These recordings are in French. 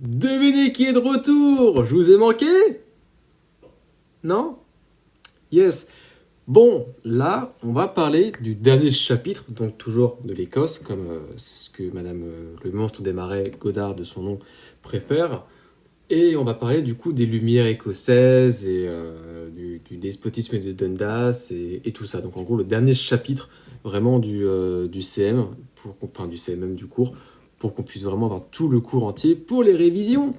Devinez qui est de retour? Je vous ai manqué? Non? Yes. Bon, là, on va parler du dernier chapitre, donc toujours de l'Écosse, comme c'est ce que Madame le monstre des marais, Godard de son nom, préfère. Et on va parler du coup des Lumières écossaises et du despotisme de Dundas et tout ça. Donc en gros, le dernier chapitre vraiment du CM, enfin du CM du cours, pour qu'on puisse vraiment avoir tout le cours entier pour les révisions.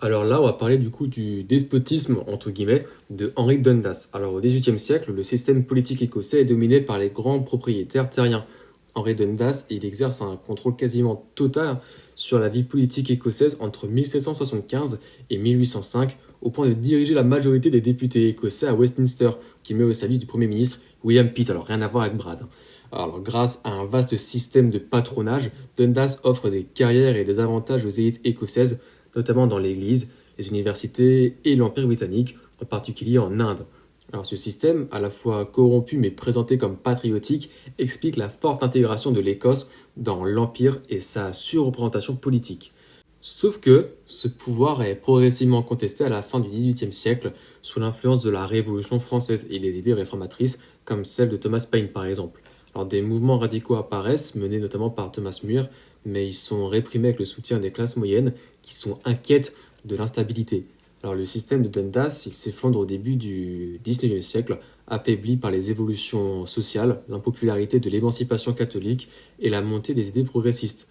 Alors là, on va parler du coup du despotisme, entre guillemets, de Henry Dundas. Alors au XVIIIe siècle, le système politique écossais est dominé par les grands propriétaires terriens. Henry Dundas, il exerce un contrôle quasiment total sur la vie politique écossaise entre 1775 et 1805, au point de diriger la majorité des députés écossais à Westminster, qui met au service du Premier ministre William Pitt. Alors rien à voir avec Brad. Alors grâce à un vaste système de patronage, Dundas offre des carrières et des avantages aux élites écossaises, notamment dans l'Église, les universités et l'Empire britannique, en particulier en Inde. Alors ce système, à la fois corrompu mais présenté comme patriotique, explique la forte intégration de l'Écosse dans l'Empire et sa surreprésentation politique. Sauf que ce pouvoir est progressivement contesté à la fin du XVIIIe siècle sous l'influence de la Révolution française et des idées réformatrices comme celle de Thomas Paine par exemple. Alors des mouvements radicaux apparaissent, menés notamment par Thomas More, mais ils sont réprimés avec le soutien des classes moyennes qui sont inquiètes de l'instabilité. Alors le système de Dundas, il s'effondre au début du XIXe siècle, affaibli par les évolutions sociales, l'impopularité de l'émancipation catholique et la montée des idées progressistes.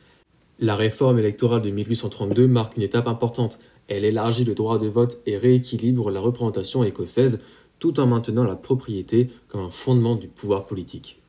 La réforme électorale de 1832 marque une étape importante. Elle élargit le droit de vote et rééquilibre la représentation écossaise, tout en maintenant la propriété comme un fondement du pouvoir politique.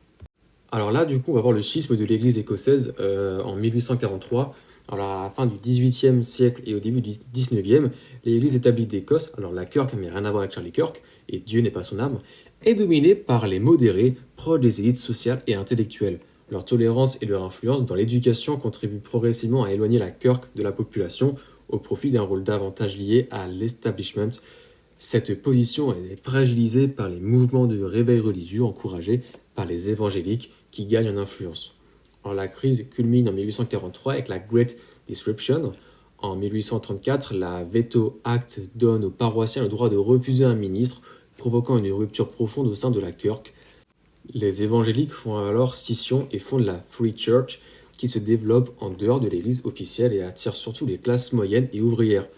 Alors là, du coup, on va voir le schisme de l'Église écossaise en 1843. Alors à la fin du XVIIIe siècle et au début du XIXe, l'Église établie d'Écosse, alors la Kirk, mais rien à voir avec Charlie Kirk, et Dieu n'est pas son âme, est dominée par les modérés, proches des élites sociales et intellectuelles. Leur tolérance et leur influence dans l'éducation contribuent progressivement à éloigner la Kirk de la population au profit d'un rôle davantage lié à l'establishment. Cette position est fragilisée par les mouvements de réveil religieux encouragés par les évangéliques qui gagnent en influence. Alors, la crise culmine en 1843 avec la Great Disruption. En 1834, la Veto Act donne aux paroissiens le droit de refuser un ministre, provoquant une rupture profonde au sein de la Kirk. Les évangéliques font alors scission et fondent la Free Church, qui se développe en dehors de l'église officielle et attire surtout les classes moyennes et ouvrières.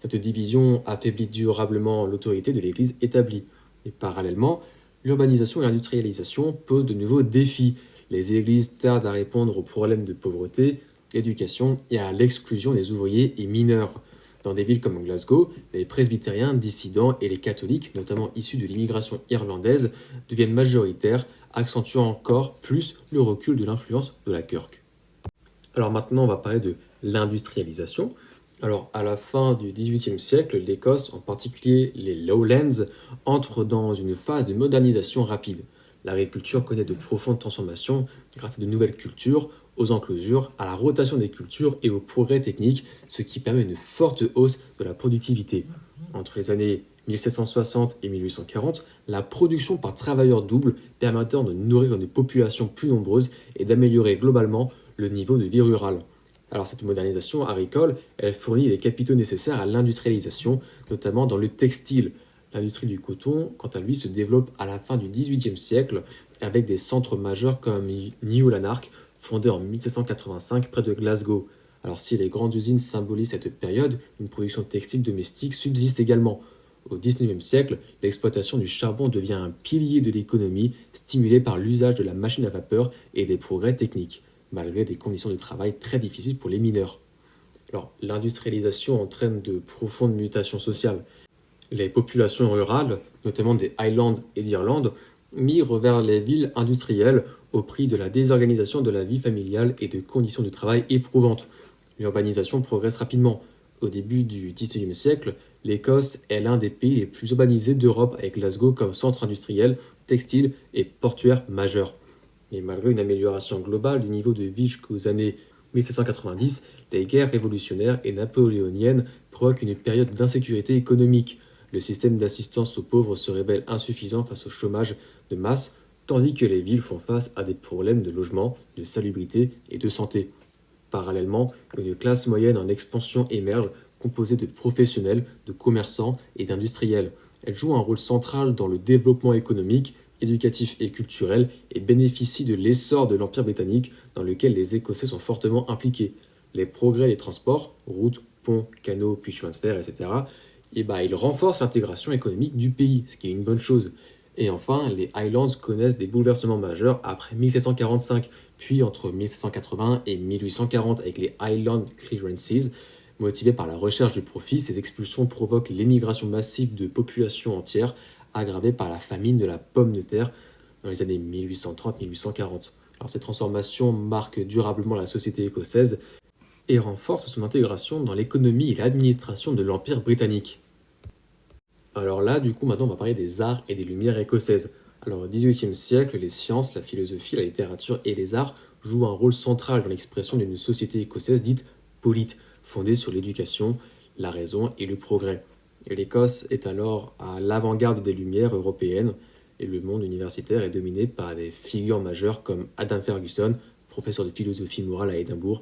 Cette division affaiblit durablement l'autorité de l'église établie. Et parallèlement, l'urbanisation et l'industrialisation posent de nouveaux défis. Les églises tardent à répondre aux problèmes de pauvreté, d'éducation et à l'exclusion des ouvriers et mineurs. Dans des villes comme Glasgow, les presbytériens dissidents et les catholiques, notamment issus de l'immigration irlandaise, deviennent majoritaires, accentuant encore plus le recul de l'influence de la Kirk. Alors maintenant, on va parler de l'industrialisation. Alors à la fin du XVIIIe siècle, l'Écosse, en particulier les Lowlands, entre dans une phase de modernisation rapide. L'agriculture connaît de profondes transformations grâce à de nouvelles cultures, aux enclosures, à la rotation des cultures et aux progrès techniques, ce qui permet une forte hausse de la productivité. Entre les années 1760 et 1840, la production par travailleur double permettant de nourrir une population plus nombreuse et d'améliorer globalement le niveau de vie rural. Alors cette modernisation agricole, elle fournit les capitaux nécessaires à l'industrialisation, notamment dans le textile. L'industrie du coton, quant à lui, se développe à la fin du XVIIIe siècle avec des centres majeurs comme New Lanark, fondé en 1785 près de Glasgow. Alors si les grandes usines symbolisent cette période, une production textile domestique subsiste également. Au XIXe siècle, l'exploitation du charbon devient un pilier de l'économie, stimulé par l'usage de la machine à vapeur et des progrès techniques, malgré des conditions de travail très difficiles pour les mineurs. Alors, l'industrialisation entraîne de profondes mutations sociales. Les populations rurales, notamment des Highlands et d'Irlande, migrent vers les villes industrielles au prix de la désorganisation de la vie familiale et de conditions de travail éprouvantes. L'urbanisation progresse rapidement. Au début du XIXe siècle, l'Écosse est l'un des pays les plus urbanisés d'Europe, avec Glasgow comme centre industriel, textile et portuaire majeur. Et malgré une amélioration globale du niveau de vie jusqu'aux années 1790, les guerres révolutionnaires et napoléoniennes provoquent une période d'insécurité économique. Le système d'assistance aux pauvres se révèle insuffisant face au chômage de masse, tandis que les villes font face à des problèmes de logement, de salubrité et de santé. Parallèlement, une classe moyenne en expansion émerge, composée de professionnels, de commerçants et d'industriels. Elle joue un rôle central dans le développement économique, éducatif et culturel et bénéficie de l'essor de l'Empire britannique dans lequel les Écossais sont fortement impliqués. Les progrès des transports, routes, ponts, canaux, puis chemins de fer, etc., ils renforcent l'intégration économique du pays, ce qui est une bonne chose. Et enfin, les Highlands connaissent des bouleversements majeurs après 1745, puis entre 1780 et 1840 avec les Highland Clearances. Motivés par la recherche du profit, ces expulsions provoquent l'émigration massive de populations entières, aggravée par la famine de la pomme de terre dans les années 1830-1840. Alors, ces transformations marquent durablement la société écossaise et renforcent son intégration dans l'économie et l'administration de l'Empire britannique. Alors là, du coup, maintenant, on va parler des arts et des lumières écossaises. Alors, au XVIIIe siècle, les sciences, la philosophie, la littérature et les arts jouent un rôle central dans l'expression d'une société écossaise dite polite, fondée sur l'éducation, la raison et le progrès. Et l'Écosse est alors à l'avant-garde des lumières européennes, et le monde universitaire est dominé par des figures majeures comme Adam Ferguson, professeur de philosophie morale à Édimbourg,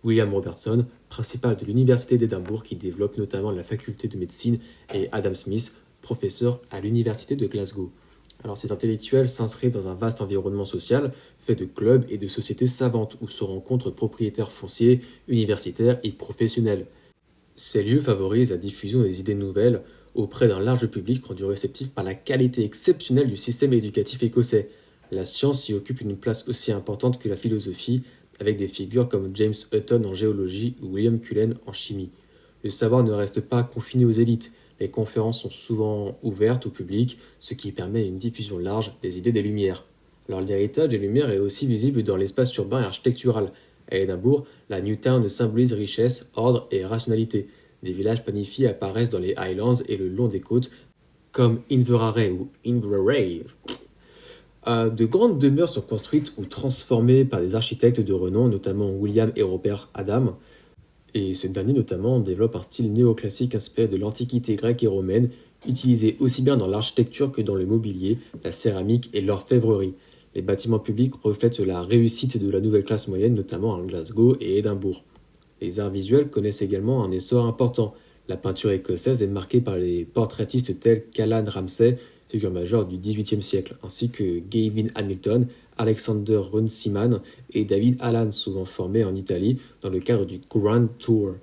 William Robertson, principal de l'université d'Édimbourg qui développe notamment la faculté de médecine, et Adam Smith, professeur à l'université de Glasgow. Alors ces intellectuels s'inscrivent dans un vaste environnement social, fait de clubs et de sociétés savantes où se rencontrent propriétaires fonciers, universitaires et professionnels. Ces lieux favorisent la diffusion des idées nouvelles auprès d'un large public rendu réceptif par la qualité exceptionnelle du système éducatif écossais. La science y occupe une place aussi importante que la philosophie, avec des figures comme James Hutton en géologie ou William Cullen en chimie. Le savoir ne reste pas confiné aux élites, les conférences sont souvent ouvertes au public, ce qui permet une diffusion large des idées des Lumières. Alors l'héritage des Lumières est aussi visible dans l'espace urbain et architectural. À Édimbourg, la Newtown symbolise richesse, ordre et rationalité. Des villages planifiés apparaissent dans les Highlands et le long des côtes, comme Inverary ou Inverary. De grandes demeures sont construites ou transformées par des architectes de renom, notamment William et Robert Adam. Et ce dernier notamment développe un style néoclassique inspiré de l'antiquité grecque et romaine, utilisé aussi bien dans l'architecture que dans le mobilier, la céramique et l'orfèvrerie. Les bâtiments publics reflètent la réussite de la nouvelle classe moyenne, notamment à Glasgow et Édimbourg. Les arts visuels connaissent également un essor important. La peinture écossaise est marquée par les portraitistes tels qu'Alan Ramsay, figure majeure du XVIIIe siècle, ainsi que Gavin Hamilton, Alexander Runciman et David Allan, souvent formés en Italie dans le cadre du Grand Tour.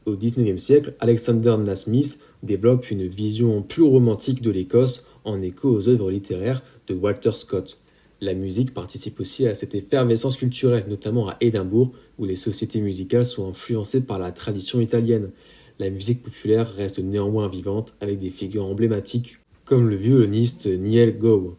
Au XIXe siècle, Alexander Nasmith développe une vision plus romantique de l'Écosse en écho aux œuvres littéraires de Walter Scott. La musique participe aussi à cette effervescence culturelle, notamment à Édimbourg, où les sociétés musicales sont influencées par la tradition italienne. La musique populaire reste néanmoins vivante, avec des figures emblématiques comme le violoniste Niall Gow.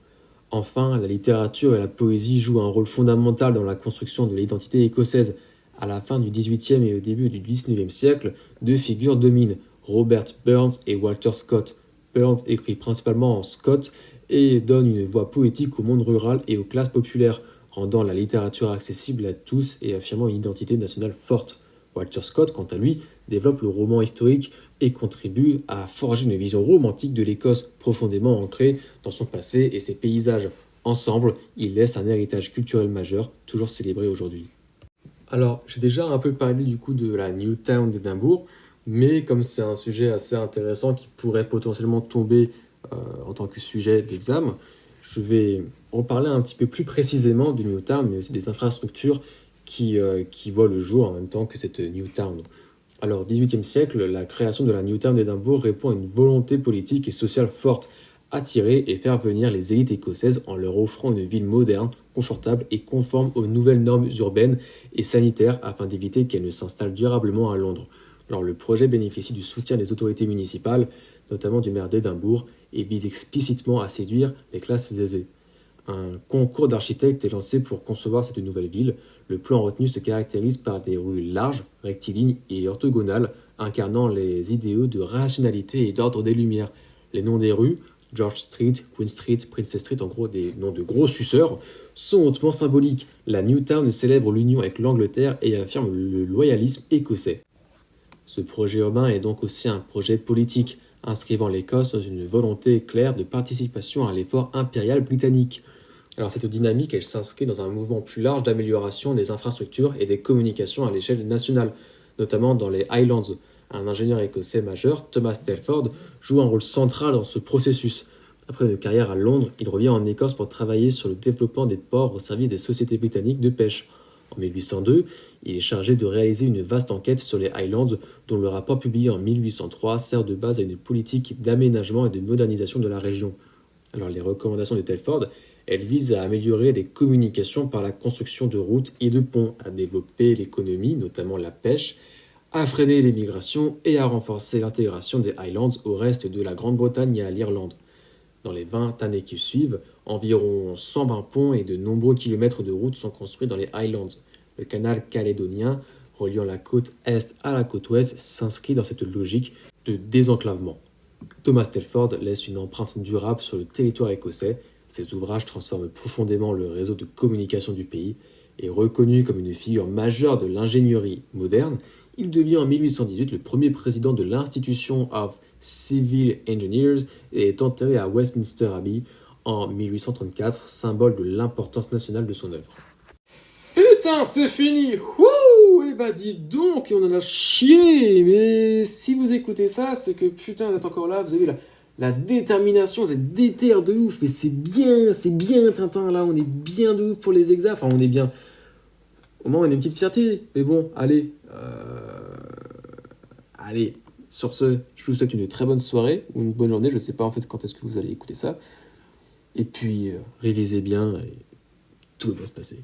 Enfin, la littérature et la poésie jouent un rôle fondamental dans la construction de l'identité écossaise. À la fin du XVIIIe et au début du XIXe siècle, deux figures dominent, Robert Burns et Walter Scott. Burns écrit principalement en Scott et donne une voix poétique au monde rural et aux classes populaires, rendant la littérature accessible à tous et affirmant une identité nationale forte. Walter Scott, quant à lui, développe le roman historique et contribue à forger une vision romantique de l'Écosse profondément ancrée dans son passé et ses paysages. Ensemble, ils laissent un héritage culturel majeur, toujours célébré aujourd'hui. Alors, j'ai déjà un peu parlé du coup de la Newtown d'Édimbourg, mais comme c'est un sujet assez intéressant qui pourrait potentiellement tomber en tant que sujet d'examen, je vais reparler un petit peu plus précisément de Newtown, mais aussi des infrastructures qui voient le jour en même temps que cette Newtown. Alors, au XVIIIe siècle, la création de la Newtown d'Édimbourg répond à une volonté politique et sociale forte, attirer et faire venir les élites écossaises en leur offrant une ville moderne, confortable et conforme aux nouvelles normes urbaines et sanitaires afin d'éviter qu'elles ne s'installent durablement à Londres. Alors, le projet bénéficie du soutien des autorités municipales, notamment du maire d'Édimbourg, et vise explicitement à séduire les classes aisées. Un concours d'architectes est lancé pour concevoir cette nouvelle ville. Le plan retenu se caractérise par des rues larges, rectilignes et orthogonales, incarnant les idéaux de rationalité et d'ordre des Lumières. Les noms des rues, George Street, Queen Street, Princess Street, en gros des noms de gros suceurs, sont hautement symboliques. La Newtown célèbre l'union avec l'Angleterre et affirme le loyalisme écossais. Ce projet urbain est donc aussi un projet politique, inscrivant l'Écosse dans une volonté claire de participation à l'effort impérial britannique. Alors cette dynamique, elle s'inscrit dans un mouvement plus large d'amélioration des infrastructures et des communications à l'échelle nationale, notamment dans les Highlands. Un ingénieur écossais majeur, Thomas Telford, joue un rôle central dans ce processus. Après une carrière à Londres, il revient en Écosse pour travailler sur le développement des ports au service des sociétés britanniques de pêche. En 1802, il est chargé de réaliser une vaste enquête sur les Highlands, dont le rapport publié en 1803 sert de base à une politique d'aménagement et de modernisation de la région. Alors les recommandations de Telford, elles visent à améliorer les communications par la construction de routes et de ponts, à développer l'économie, notamment la pêche, à freiner les migrations et à renforcer l'intégration des Highlands au reste de la Grande-Bretagne et à l'Irlande. Dans les 20 années qui suivent, environ 120 ponts et de nombreux kilomètres de routes sont construits dans les Highlands. Le canal calédonien, reliant la côte est à la côte ouest, s'inscrit dans cette logique de désenclavement. Thomas Telford laisse une empreinte durable sur le territoire écossais. Ses ouvrages transforment profondément le réseau de communication du pays. Et reconnu comme une figure majeure de l'ingénierie moderne, il devient en 1818 le premier président de l'Institution of Civil Engineers et est enterré à Westminster Abbey en 1834, symbole de l'importance nationale de son œuvre. Putain, c'est fini! Wouh! Eh bah dis donc, on en a chié! Mais si vous écoutez ça, c'est que putain, vous êtes encore là, vous avez la détermination, vous êtes déter de ouf, et c'est bien Tintin, là, on est bien de ouf pour les examens, enfin on est bien... Au moins on a une petite fierté, mais bon, allez. Allez, sur ce, je vous souhaite une très bonne soirée, ou une bonne journée, je sais pas en fait quand est-ce que vous allez écouter ça. Et puis, révisez bien, et tout va bien se passer.